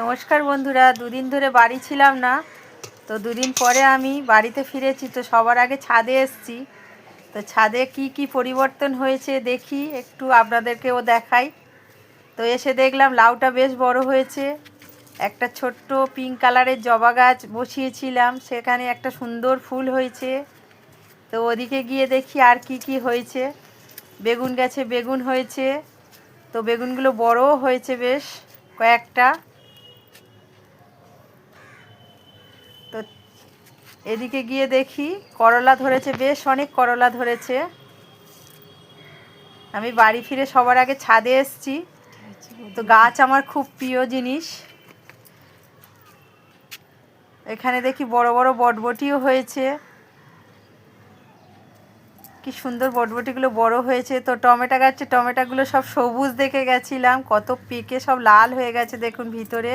নমস্কার বন্ধুরা, দুদিন ধরে বাড়ি ছিলাম না। তো দুদিন পরে আমি বাড়িতে ফিরেছি। তো সবার আগে ছাদে এসেছি। তো ছাদে কি কি পরিবর্তন হয়েছে দেখি, একটু আপনাদেরকেও দেখাই। তো এসে দেখলাম লাউটা বেশ বড় হয়েছে। একটা ছোট্ট পিঙ্ক কালারের জবা গাছ বসিয়েছিলাম, সেখানে একটা সুন্দর ফুল হয়েছে। তো ওদিকে গিয়ে দেখি আর কি কি হয়েছে। বেগুন গাছে বেগুন হয়েছে। তো বেগুনগুলো বড়ও হয়েছে বেশ কয়েকটা। তো এদিকে গিয়ে দেখি করলা ধরেছে, বেশ অনেক করলা ধরেছে। আমি বাড়ি ফিরে সবার আগে ছাদে এসেছি। তো গাছ আমার খুব প্রিয় জিনিস। এখানে দেখি বড় বড় বটবটিও হয়েছে, কি সুন্দর বটবটিগুলো বড় হয়েছে। তো টমেটো গাছে টমেটোগুলো সব সবুজ দেখে গেছিলাম, কত পেকে সব লাল হয়ে গেছে দেখুন ভিতরে।